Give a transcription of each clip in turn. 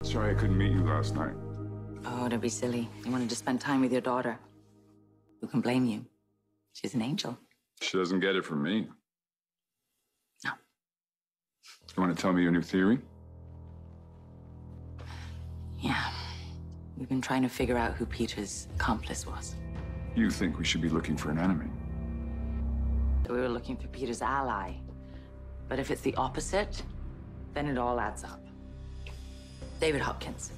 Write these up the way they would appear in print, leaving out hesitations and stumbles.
Sorry I couldn't meet you last night. Oh, don't be silly. You wanted to spend time with your daughter. Who can blame you? She's an angel. She doesn't get it from me. No. You want to tell me your new theory? Yeah. We've been trying to figure out who Peter's accomplice was. You think we should be looking for an enemy? We were looking for Peter's ally. But if it's the opposite, then it all adds up. David Hopkins.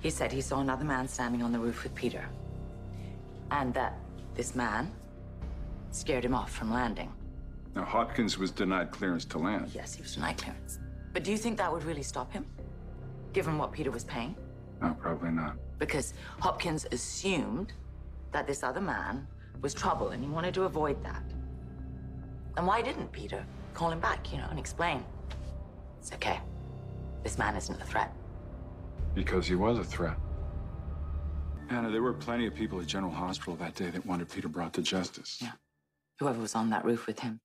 He said he saw another man standing on the roof with Peter. And that this man scared him off from landing. Now, Hopkins was denied clearance to land. Yes, he was denied clearance. But do you think that would really stop him? Given what Peter was paying? No, probably not. Because Hopkins assumed that this other man was trouble, and he wanted to avoid that. And why didn't Peter call him back, and explain? It's okay. This man isn't a threat. Because he was a threat. Anna, there were plenty of people at General Hospital that day that wanted Peter brought to justice. Yeah. Whoever was on that roof with him.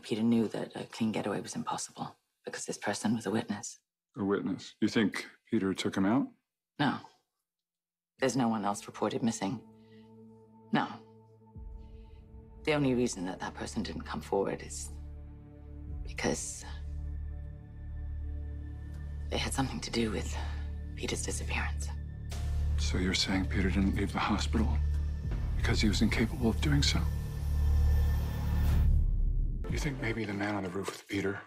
Peter knew that a clean getaway was impossible because this person was a witness. A witness? You think Peter took him out? No. There's no one else reported missing. No. The only reason that that person didn't come forward is because they had something to do with Peter's disappearance. So you're saying Peter didn't leave the hospital because he was incapable of doing so? You think maybe the man on the roof with Peter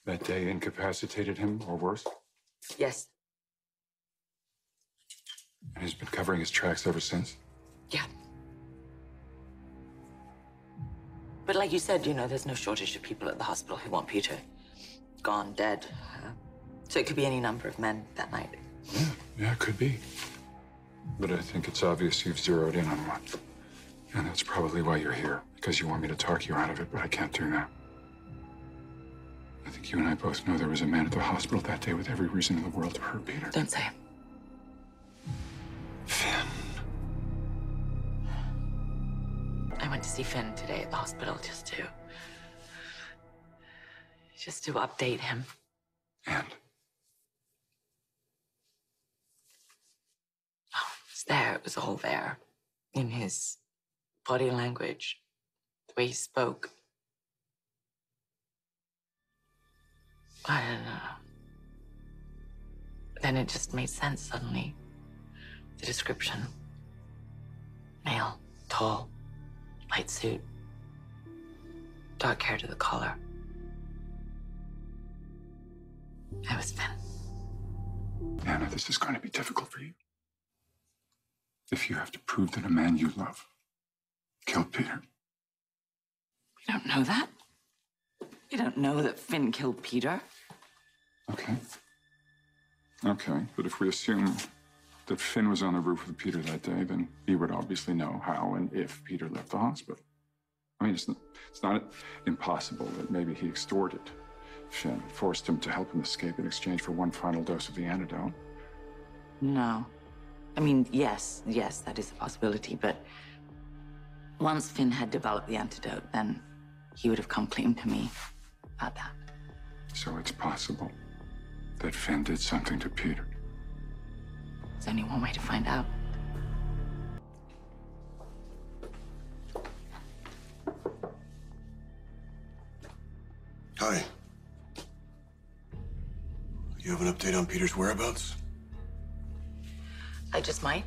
that day incapacitated him, or worse? Yes. And he's been covering his tracks ever since? Yeah. But like you said, there's no shortage of people at the hospital who want Peter gone, dead. So it could be any number of men that night. Yeah, it could be. But I think it's obvious you've zeroed in on one. And that's probably why you're here, because you want me to talk you out of it, but I can't do that. I think you and I both know there was a man at the hospital that day with every reason in the world to hurt Peter. Don't say it. Finn. I went to see Finn today at the hospital just to update him. And? Oh, it was there. It was all there. In his body language, the way he spoke. I don't know. Then it just made sense suddenly. The description. Male, tall, light suit, dark hair to the collar. I was Finn. Anna, this is going to be difficult for you. If you have to prove that a man you love killed Peter. You don't know that? You don't know that Finn killed Peter? Okay. Okay, but if we assume that Finn was on the roof with Peter that day, then he would obviously know how and if Peter left the hospital. I mean, it's not impossible that maybe he extorted Finn, forced him to help him escape in exchange for one final dose of the antidote. No. I mean, yes, that is a possibility, but once Finn had developed the antidote, then he would have come clean to me about that. So it's possible that Finn did something to Peter. There's only one way to find out. Hi. You have an update on Peter's whereabouts? I just might.